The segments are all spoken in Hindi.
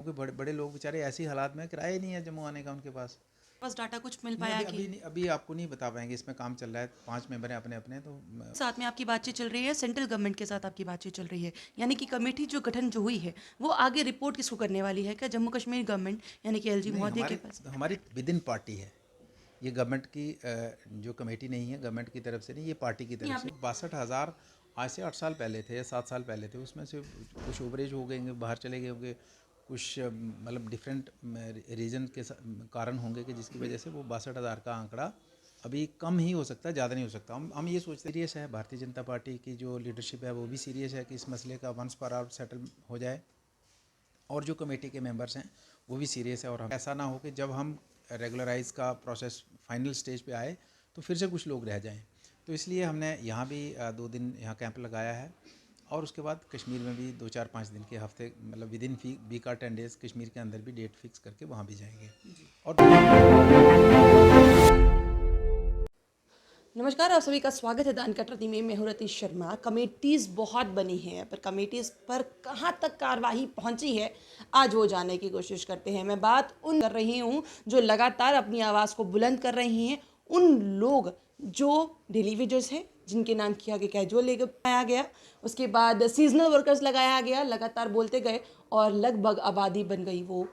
क्योंकि बड़े बड़े लोग बेचारे ऐसी हालात में, किराया ही नहीं है जम्मू आने का उनके पास। बस डाटा कुछ मिल नहीं पाया अभी कि अभी अभी आपको नहीं बता पाएंगे, इसमें काम चल रहा है, 5 मेंबर हैं अपने अपने, तो साथ में आपकी बातचीत चल रही है, सेंट्रल गवर्नमेंट के साथ आपकी बातचीत चल रही है, यानी कि कमेटी जो गठन जो हुई है वो आगे रिपोर्ट किसको करने वाली है? क्या जम्मू कश्मीर गवर्नमेंट यानी कि एलजी नहीं, महोदय के हमारी पास? हमारी विद इन पार्टी है ये, गवर्नमेंट की जो कमेटी नहीं है, गवर्नमेंट की तरफ से नहीं, ये पार्टी की नहीं तरफ से। आपने 62,000 आज से 8 साल पहले थे या 7 साल पहले थे, उसमें से कुछ ओवरेज हो गए, बाहर चले गए होंगे, कुछ मतलब डिफरेंट रीजन के कारण होंगे कि जिसकी वजह से वो 62,000 का आंकड़ा अभी कम ही हो सकता है, ज़्यादा नहीं हो सकता। हम ये सोचते सीरियस है, भारतीय जनता पार्टी की जो लीडरशिप है वो भी सीरियस है कि इस मसले का वंस फॉर ऑल सेटल हो जाए, और जो कमेटी के मेंबर्स हैं वो भी सीरियस है। और हम ऐसा ना हो कि जब हम रेगुलराइज का प्रोसेस फाइनल स्टेज पे आए तो फिर से कुछ लोग रह जाएं। तो इसलिए हमने यहाँ भी 2 दिन यहाँ कैंप लगाया है, और उसके बाद कश्मीर में भी 2-4-5 दिन के हफ्ते, मतलब विद इन वीक और 10 डेज़ कश्मीर के अंदर भी डेट फिक्स करके वहाँ भी जाएंगे। और नमस्कार, आप सभी का स्वागत है दान कटरती में। मैं हूं रतीश शर्मा। कमेटीज़ बहुत बनी हैं, पर कमेटीज़ पर कहां तक कार्रवाई पहुंची है, आज वो जानने की कोशिश करते हैं। मैं बात उन कर रही हूं जो लगातार अपनी आवाज़ को बुलंद कर रही हैं, उन लोग जो डेली वेजर्स हैं, जिनके नाम किया गया कैजुअल लगाया गया, उसके बाद सीजनल वर्कर्स लगाया गया, लगातार बोलते गए और लगभग आबादी बन गई वो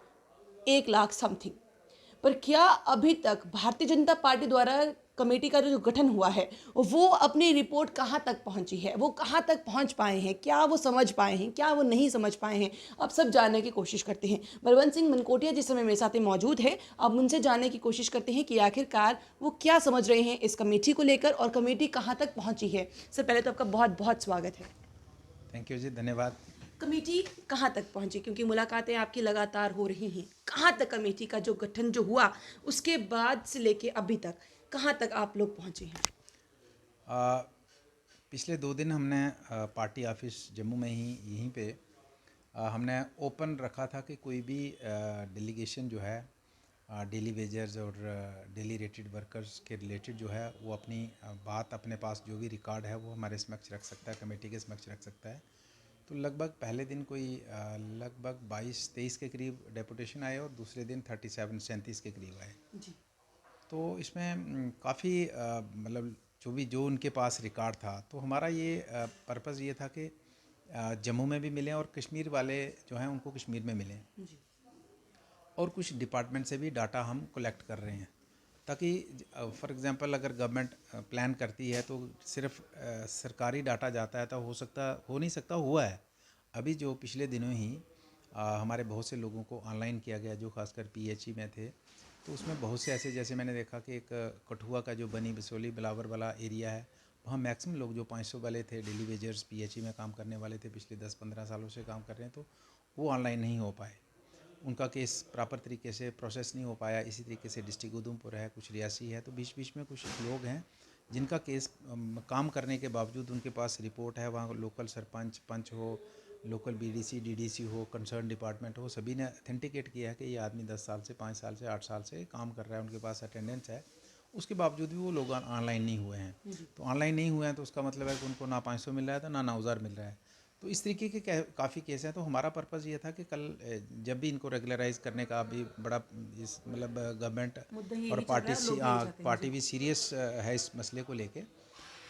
1 लाख समथिंग। पर क्या अभी तक भारतीय जनता पार्टी द्वारा कमेटी का जो गठन हुआ है वो अपनी रिपोर्ट कहां तक पहुंची है, वो कहां तक पहुंच पाए हैं, क्या वो समझ पाए हैं, क्या वो नहीं समझ पाए हैं, अब सब जानने की कोशिश करते हैं। बलवंत सिंह मनकोटिया जिस समय मेरे साथ मौजूद है, अब उनसे जानने की कोशिश करते हैं कि आखिरकार वो क्या समझ रहे हैं इस कमेटी को लेकर और कमेटी कहाँ तक पहुँची है। सर पहले तो आपका बहुत बहुत स्वागत है। थैंक यू जी, धन्यवाद। कमेटी कहाँ तक पहुंची, क्योंकि मुलाकातें आपकी लगातार हो रही हैं, कहाँ तक कमेटी का जो गठन जो हुआ उसके बाद से लेके अभी तक कहाँ तक आप लोग पहुंचे हैं? पिछले 2 दिन हमने पार्टी ऑफिस जम्मू में ही यहीं पे हमने ओपन रखा था कि कोई भी डेलीगेशन जो है डेली वेजर्स और डेली रेटेड वर्कर्स के रिलेटेड जो है वो अपनी बात, अपने पास जो भी रिकॉर्ड है वो हमारे समक्ष रख सकता है, कमेटी के समक्ष रख सकता है। तो लगभग पहले दिन कोई लगभग 22-23 के करीब डेपुटेशन आए, और दूसरे दिन 37-37 के करीब आए। जी। तो इसमें काफ़ी मतलब जो उनके पास रिकॉर्ड था, तो हमारा ये पर्पज़ ये था कि जम्मू में भी मिलें और कश्मीर वाले जो हैं उनको कश्मीर में मिलें, जी। और कुछ डिपार्टमेंट से भी डाटा हम कलेक्ट कर रहे हैं, ताकि फॉर एग्जांपल अगर गवर्नमेंट प्लान करती है तो सिर्फ सरकारी डाटा जाता है तो हो नहीं सकता हुआ है। अभी जो पिछले दिनों ही हमारे बहुत से लोगों को ऑनलाइन किया गया जो खासकर पीएचई में थे, तो उसमें बहुत से ऐसे, जैसे मैंने देखा कि एक कठुआ का जो बनी बसोली बिलावर वाला एरिया है, वहाँ मैक्सिमम लोग जो 500 वाले थे डेली वेजर्स पीएचई में काम करने वाले थे, पिछले 10-15 सालों से काम कर रहे हैं, तो वो ऑनलाइन नहीं हो पाए, उनका केस प्रॉपर तरीके से प्रोसेस नहीं हो पाया। इसी तरीके से डिस्ट्रिक्ट उधमपुर है, कुछ रियासी है, तो बीच बीच में कुछ लोग हैं जिनका केस काम करने के बावजूद उनके पास रिपोर्ट है, वहाँ लोकल सरपंच, पंच हो, लोकल बीडीसी डीडीसी हो, कंसर्न डिपार्टमेंट हो, सभी ने अथेंटिकेट किया है कि ये आदमी 10 साल से, 5 साल से, 8 साल से काम कर रहा है, उनके पास अटेंडेंस है। उसके बावजूद भी वो लोग ऑनलाइन नहीं हुए हैं। तो ऑनलाइन नहीं हुए हैं तो उसका मतलब है कि उनको ना 500 मिल रहा है तो ना 9,000 मिल रहा है। तो इस तरीके के काफ़ी केस हैं। तो हमारा पर्पज़ ये था कि कल जब भी इनको रेगुलराइज करने का अभी बड़ा इस मतलब गवर्नमेंट मुद्दा और यही चल रहा है और लोग यही चाहते हैं। पार्टी जी। भी सीरियस है इस मसले को लेके।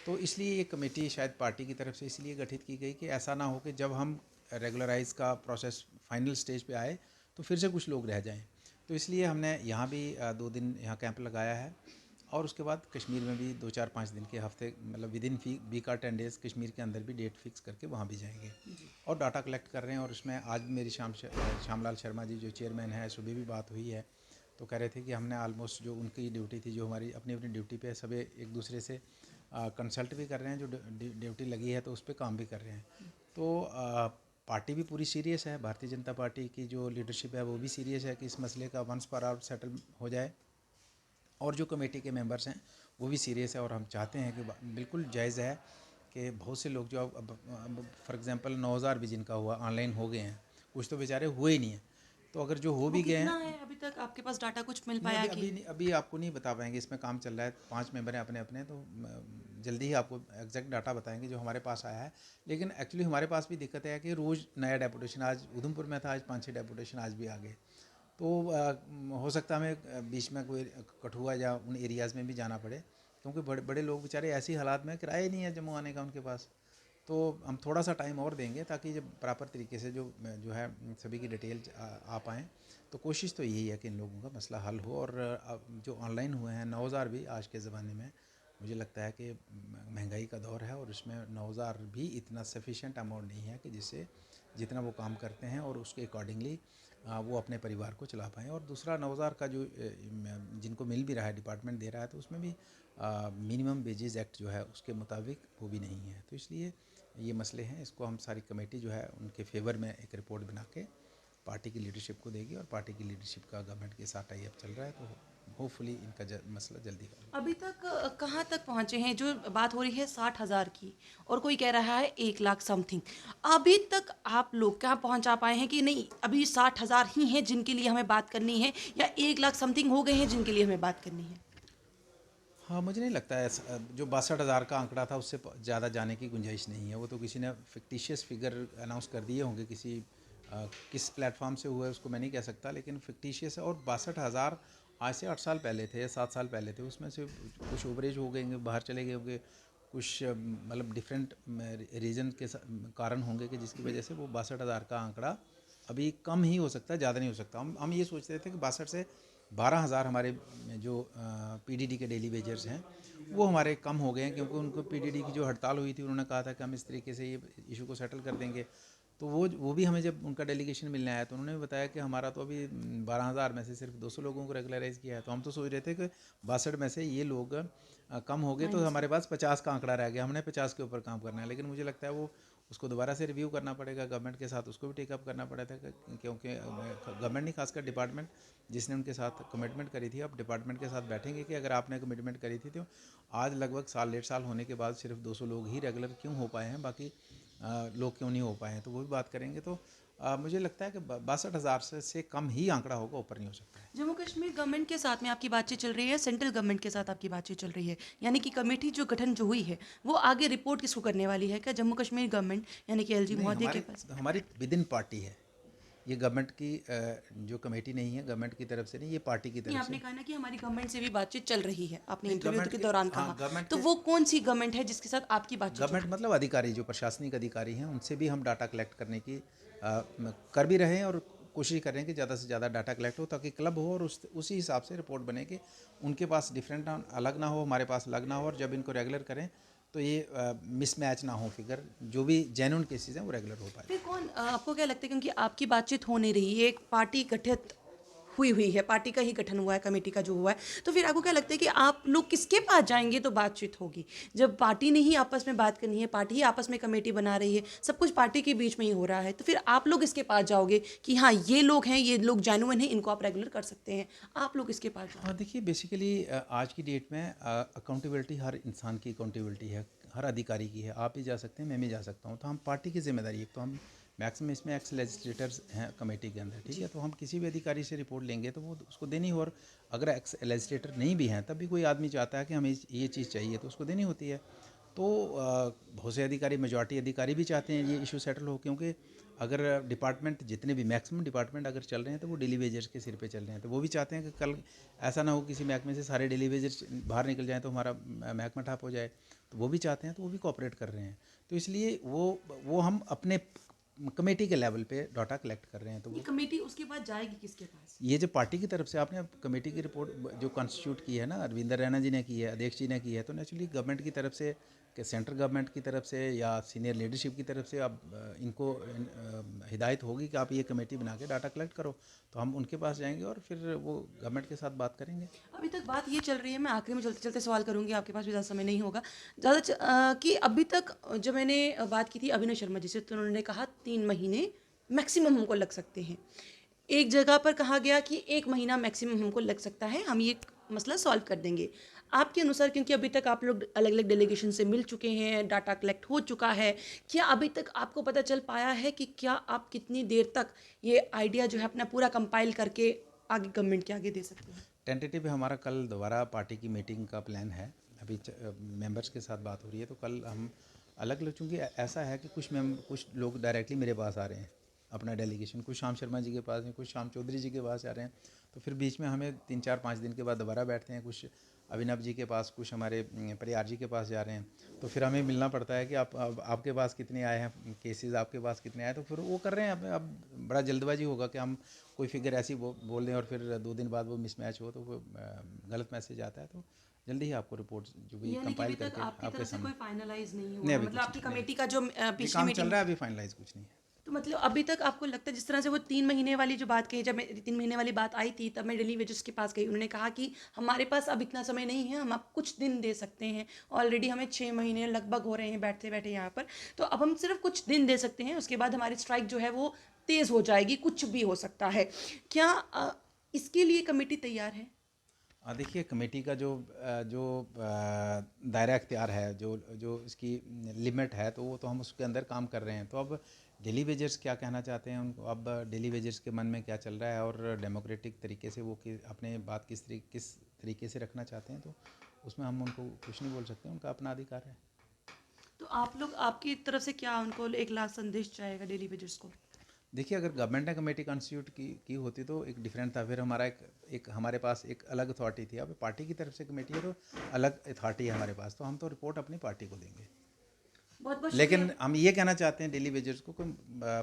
तो इसलिए ये कमेटी शायद पार्टी की तरफ से इसलिए गठित की गई कि ऐसा ना हो कि जब हम रेगुलराइज का प्रोसेस फाइनल स्टेज पे आए तो फिर से कुछ लोग रह जाएं। तो इसलिए हमने यहाँ भी 2 दिन यहाँ कैंप लगाया है, और उसके बाद कश्मीर में भी 2-4-5 दिन के हफ्ते, मतलब विद इन वीक और 10 डेज़ कश्मीर के अंदर भी डेट फिक्स करके वहाँ भी जाएंगे, और डाटा कलेक्ट कर रहे हैं। और उसमें आज मेरी श्यामलाल शर्मा जी जो चेयरमैन है, सुबह भी बात हुई है, तो कह रहे थे कि हमने ऑलमोस्ट जो उनकी ड्यूटी थी, जो हमारी अपनी अपनी ड्यूटी पे सब एक दूसरे से कंसल्ट भी कर रहे हैं, जो ड्यूटी लगी है तो उस पर काम भी कर रहे हैं। तो पार्टी भी पूरी सीरियस है, भारतीय जनता पार्टी की जो लीडरशिप है वो भी सीरियस है कि इस मसले का वंस फॉर ऑल सेटल हो जाए, और जो कमेटी के मेंबर्स हैं वो भी सीरियस है। और हम चाहते हैं कि बिल्कुल जायज़ है कि बहुत से लोग जो अब फॉर एग्जांपल 9,000 भी जिनका हुआ ऑनलाइन हो गए हैं, कुछ तो बेचारे हुए ही नहीं हैं। तो अगर जो हो वो भी गए कितना हैं, है अभी तक आपके पास डाटा कुछ मिल नहीं पाया कि? अभी आपको नहीं बता पाएंगे, इसमें काम चल रहा है, 5 मेंबर हैं अपने अपने, तो जल्दी ही आपको एग्जैक्ट डाटा बताएंगे जो हमारे पास आया है। लेकिन एक्चुअली हमारे पास भी दिक्कत है कि रोज़ नया डेपुटेशन, आज उधमपुर में था, आज 5-6 डेपुटेशन आज भी आ गए। तो हो सकता है हमें बीच में कोई कठुआ या उन एरियाज़ में भी जाना पड़े, क्योंकि बड़े बड़े लोग बेचारे ऐसी हालात में, किराया ही नहीं है जम्मू आने का उनके पास। तो हम थोड़ा सा टाइम और देंगे ताकि जब प्रॉपर तरीके से जो है सभी की डिटेल आ पाएँ। तो कोशिश तो यही है कि इन लोगों का मसला हल हो। और जो ऑनलाइन हुए हैं 9,000 भी आज के ज़माने में, मुझे लगता है कि महंगाई का दौर है और उसमें 9,000 भी इतना सफिशिएंट अमाउंट नहीं है कि जिससे जितना वो काम करते हैं और उसके अकॉर्डिंगली वो अपने परिवार को चला पाएँ। और दूसरा 9,000 का जो जिनको मिल भी रहा है, डिपार्टमेंट दे रहा है, तो उसमें भी मिनिमम वेजेस एक्ट जो है उसके मुताबिक वो भी नहीं है। तो इसलिए ये मसले हैं, इसको हम सारी कमेटी जो है उनके फेवर में एक रिपोर्ट बना के पार्टी की लीडरशिप को देगी। और पार्टी की लीडरशिप का गवर्नमेंट के साथ टाई अप चल रहा है, तो होपफुली इनका मसला जल्दी हल होगा। अभी तक कहाँ तक पहुँचे हैं? जो बात हो रही है 60,000 की, और कोई कह रहा है 1,00,000 समथिंग। अभी तक आप लोग कहाँ पहुँचा पाए हैं कि नहीं अभी 60,000 ही हैं जिनके लिए हमें बात करनी है, या 1,00,000 समथिंग हो गए हैं जिनके लिए हमें बात करनी है? हाँ, मुझे नहीं लगता है जो 62,000 का आंकड़ा था उससे ज़्यादा जाने की गुंजाइश नहीं है। वो तो किसी ने फिक्टिशियस फिगर अनाउंस कर दिए होंगे, किस प्लेटफॉर्म से हुआ है उसको मैं नहीं कह सकता, लेकिन फिक्टिशियस है। और 62,000 आज से 8 साल पहले थे या 7 साल पहले थे, उसमें से कुछ ओवरेज हो गए होंगे, बाहर चले गए होंगे, कुछ मतलब डिफरेंट रीज़न के कारण होंगे कि जिसकी वजह से वो 62,000 का आंकड़ा अभी कम ही हो सकता है, ज़्यादा नहीं हो सकता। हम ये सोच रहे थे कि 62 से 12,000 हमारे जो पीडीडी के डेली वेजर्स हैं वो हमारे कम हो गए हैं, क्योंकि उनको पीडीडी की जो हड़ताल हुई थी उन्होंने कहा था कि हम इस तरीके से ये इशू को सेटल कर देंगे। तो वो भी हमें जब उनका डेलीगेशन मिलने आया तो उन्होंने बताया कि हमारा तो अभी 12,000 में से सिर्फ 200 लोगों को रेगुलराइज़ किया है। तो हम तो सोच रहे थे कि 62 में से ये लोग कम हो गए तो हमारे पास 50 का आंकड़ा रह गया, हमने 50 के ऊपर काम करना है। लेकिन मुझे लगता है वो उसको दोबारा से रिव्यू करना पड़ेगा गवर्नमेंट के साथ, उसको भी टेकअप करना पड़ा था, क्योंकि गवर्नमेंट नहीं, खासकर डिपार्टमेंट जिसने उनके साथ कमिटमेंट करी थी। अब डिपार्टमेंट के साथ बैठेंगे कि अगर आपने कमिटमेंट करी थी तो आज लगभग साल 1.5 साल होने के बाद सिर्फ 200 लोग ही रेगुलर क्यों हो पाए हैं, बाकी लोग क्यों नहीं हो पाए हैं, तो वो भी बात करेंगे। तो मुझे लगता है कि 62,000 से कम ही आंकड़ा होगा, ऊपर नहीं हो सकता है। जम्मू कश्मीर गवर्नमेंट के साथ में आपकी बातचीत चल रही है, सेंट्रल गवर्नमेंट के साथ आपकी बातचीत चल रही है, यानी कि कमेटी जो गठन जो हुई है वो आगे रिपोर्ट किसको करने वाली है? क्या जम्मू कश्मीर गवर्नमेंट यानी कि एलजी नहीं, महोदय के पास? हमारी विद इन पार्टी है ये, गवर्नमेंट की जो कमेटी नहीं है, गवर्नमेंट की तरफ से नहीं, ये पार्टी की नहीं, तरफ आपने से। कहा ना कि हमारी गवर्नमेंट से भी बातचीत चल रही है, आपने नहीं, इंटरव्यू गवर्नमेंट के के, दौरान हाँ, कहा। गवर्नमेंट तो के, वो कौन सी गवर्नमेंट है जिसके साथ आपकी बातचीत हो गवर्नमेंट रही मतलब अधिकारी जो प्रशासनिक अधिकारी हैं उनसे भी हम डाटा कलेक्ट करने की कर भी रहे हैं, और कोशिश कर रहे हैं कि ज़्यादा से ज़्यादा डाटा कलेक्ट हो ताकि क्लब हो और उसी हिसाब से रिपोर्ट बने कि उनके पास डिफरेंट अलग ना हो, हमारे पास अलग ना हो, और जब इनको रेगुलर करें तो ये मिसमैच ना हो फिगर, जो भी जेन्युइन केसेस हैं वो रेगुलर हो पाए। फिर कौन आपको क्या लगता है, क्योंकि आपकी बातचीत हो नहीं रही, ये एक पार्टी गठित हुई है, पार्टी का ही गठन हुआ है, कमेटी का जो हुआ है, तो फिर आपको क्या लगता है कि आप लोग किसके पास जाएंगे तो बातचीत होगी? जब पार्टी ने ही आपस में बात करनी है, पार्टी ही आपस में कमेटी बना रही है, सब कुछ पार्टी के बीच में ही हो रहा है, तो फिर आप लोग इसके पास जाओगे कि हाँ ये लोग हैं, ये लोग जेन्युइन हैं, इनको आप रेगुलर कर सकते हैं, आप लोग इसके पास जाओगे? हाँ, देखिए बेसिकली आज की डेट में अकाउंटेबिलिटी हर इंसान की अकाउंटेबिलिटी है, हर अधिकारी की है। आप भी जा सकते हैं, मैं भी जा सकता हूँ, तो हम पार्टी की जिम्मेदारी है। तो हम मैक्सिमम इसमें एक्स लेजिस्लेटर्स हैं कमेटी के अंदर, ठीक है, तो हम किसी भी अधिकारी से रिपोर्ट लेंगे तो वो उसको देनी हो। और अगर एक्स लेजिस्लेटर नहीं भी हैं तब भी कोई आदमी चाहता है कि हमें ये चीज़ चाहिए तो उसको देनी होती है। तो बहुत से अधिकारी, मेजॉरिटी अधिकारी भी चाहते हैं ये इशू सेटल हो, क्योंकि अगर डिपार्टमेंट जितने भी मैक्सिमम डिपार्टमेंट अगर चल रहे हैं तो वो डेली वेजर्स के सिर पे चल रहे हैं, तो वो भी चाहते हैं कि कल ऐसा ना हो किसी महकमे से सारे डेली वेजर्स बाहर निकल जाएं तो हमारा महकमा ठप हो जाए, तो वो भी चाहते हैं, तो वो भी कोऑपरेट कर रहे हैं। तो इसलिए वो हम अपने कमेटी के लेवल पे डाटा कलेक्ट कर रहे हैं। तो ये वो कमेटी उसके बाद जाएगी किसके पास? ये जो पार्टी की तरफ से आपने अब कमेटी की रिपोर्ट जो कॉन्स्टिट्यूट की है ना, अरविंदर रैना जी ने की है, अध्यक्ष जी ने की है, तो नेचुरली गवर्नमेंट की तरफ से, कि सेंट्रल गवर्नमेंट की तरफ से या सीनियर लीडरशिप की तरफ से अब इनको हिदायत होगी कि आप ये कमेटी बना के डाटा कलेक्ट करो, तो हम उनके पास जाएंगे और फिर वो गवर्नमेंट के साथ बात करेंगे। अभी तक बात ये चल रही है, मैं आखिरी में चलते चलते सवाल करूंगी, आपके पास भी ज़्यादा समय नहीं होगा, कि अभी तक जब मैंने बात की थी अभिनव शर्मा जी से, तो उन्होंने कहा 3 महीने मैक्सिमम हमको लग सकते हैं। एक जगह पर कहा गया कि 1 महीना मैक्सिमम हमको लग सकता है, हम ये मसला सॉल्व कर देंगे। आपके अनुसार, क्योंकि अभी तक आप लोग अलग अलग डेलीगेशन से मिल चुके हैं, डाटा कलेक्ट हो चुका है, क्या अभी तक आपको पता चल पाया है कि क्या आप कितनी देर तक ये आइडिया जो है अपना पूरा कंपाइल करके आगे गवर्नमेंट के आगे दे सकते हैं? टेंटेटिव हमारा कल दोबारा पार्टी की मीटिंग का प्लान है, अभी मेंबर्स के साथ बात हो रही है, तो कल हम अलग अलग, चूँकि ऐसा है कि कुछ लोग डायरेक्टली मेरे पास आ रहे हैं अपना डेलीगेशन, कुछ श्याम शर्मा जी के पास हैं, कुछ श्याम चौधरी जी के पास आ रहे हैं, तो फिर बीच में हमें 3-4-5 दिन के बाद दोबारा बैठते हैं, कुछ अभिनव जी के पास, कुछ हमारे परियार जी के पास जा रहे हैं, तो फिर हमें मिलना पड़ता है कि आपके पास कितने आए हैं केसेस, आपके पास कितने आए, तो फिर वो कर रहे हैं। अब बड़ा जल्दबाजी होगा कि हम कोई फिगर ऐसी बोल दें और फिर 2 दिन बाद वो मिसमैच हो, तो वो गलत मैसेज आता है। तो जल्दी ही आपको रिपोर्ट जो भी यानी कि कंपाइल अभी तक करके आपकी आपके तरफ से सामने। कोई फाइनलाइज नहीं नहीं, हुआ, अभी मतलब कुछ आपकी नहीं, कमेटी का जो ये पिछली काम चल मीटिंग, रहा है, अभी फाइनलाइज कुछ नहीं है। तो मतलब अभी तक आपको लगता है जिस तरह से वो 3 महीने वाली जो बात कही, जब मैं 3 महीने वाली बात आई थी तब मैं डेली वेजेस के पास गई, उन्होंने कहा कि हमारे पास अब इतना समय नहीं है, हम आप कुछ दिन दे सकते हैं, ऑलरेडी हमें 6 महीने लगभग हो रहे हैं बैठते बैठे यहाँ पर, तो अब हम सिर्फ कुछ दिन दे सकते हैं, उसके बाद हमारी स्ट्राइक जो है वो तेज़ हो जाएगी, कुछ भी हो सकता है। क्या इसके लिए कमेटी तैयार है? देखिए, कमेटी का जो दायरा इख्तियार है, जो जो इसकी लिमिट है, तो वो तो हम उसके अंदर काम कर रहे हैं। तो अब डेली वेजर्स क्या कहना चाहते हैं, उनको अब डेली वेजर्स के मन में क्या चल रहा है और डेमोक्रेटिक तरीके से वो अपने बात किस तरीके से रखना चाहते हैं, तो उसमें हम उनको कुछ नहीं बोल सकते, उनका अपना अधिकार है। तो आप लोग, आपकी तरफ से क्या उनको एक लाख संदेश जाएगा डेली वेजर्स को? देखिए, अगर गवर्नमेंट ने कमेटी कॉन्स्टिट्यूट की होती तो एक डिफरेंट था, फिर हमारा एक हमारे पास एक अलग अथॉरिटी थी। अब पार्टी की तरफ से कमेटी है तो अलग अथॉरिटी है हमारे पास, तो हम तो रिपोर्ट अपनी पार्टी को देंगे। बहुत बहुत लेकिन शुक्रिया। हम ये कहना चाहते हैं डेली वेजर्स को कि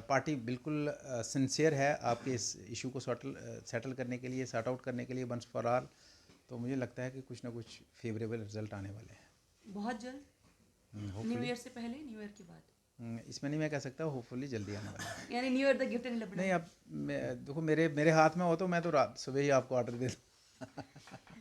पार्टी बिल्कुल सिंसियर है आपके इस इशू को सेटल करने के लिए, सॉर्ट आउट करने के लिए वंस फॉर ऑल। तो मुझे लगता है कि कुछ ना कुछ फेवरेबल रिजल्ट आने वाले हैं। बहुत जल्द, न्यू होपफुली ईयर से पहले, न्यू ईयर के बाद? इसमें नहीं मैं कह सकता, होपफुली जल्दी आने वाला है। यानी न्यू ईयर तक गिफ्ट नहीं लपड़ा? नहीं, अब देखो, मेरे हाथ में हो तो मैं तो रात सुबह ही आपको ऑर्डर दे दूँ।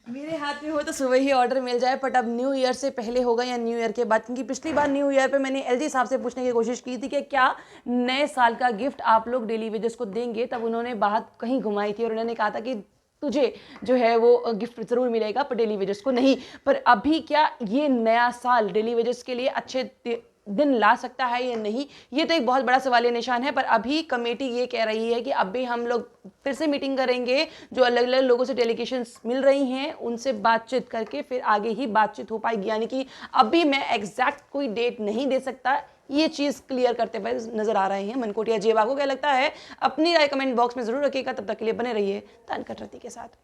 मेरे हाथ में हो तो सुबह ही ऑर्डर मिल जाए, बट अब न्यू ईयर से पहले होगा या न्यू ईयर के बाद? क्योंकि पिछली बार न्यू ईयर पे मैंने एलजी साहब से पूछने की कोशिश की थी कि क्या नए साल का गिफ्ट आप लोग डेली वेजर्स को देंगे, तब उन्होंने बात कहीं घुमाई थी और उन्होंने कहा था कि तुझे जो है वो गिफ्ट ज़रूर मिलेगा पर डेली वेजर्स को नहीं। पर अभी क्या ये नया साल डेली वेजर्स के लिए अच्छे दिन ला सकता है या नहीं, ये तो एक बहुत बड़ा सवालिया निशान है। पर अभी कमेटी ये कह रही है कि अभी हम लोग फिर से मीटिंग करेंगे, जो अलग अलग लोगों से डेलीगेशंस मिल रही हैं उनसे बातचीत करके फिर आगे ही बातचीत हो पाएगी। यानी कि अभी मैं एग्जैक्ट कोई डेट नहीं दे सकता, ये चीज़ क्लियर करते हुए नजर आ रहे हैं मनकोटिया जी। आपको क्या लगता है? अपनी राय कमेंट बॉक्स में जरूर रखिएगा। तब तक के लिए बने रहिए दानकट रत्ती के साथ।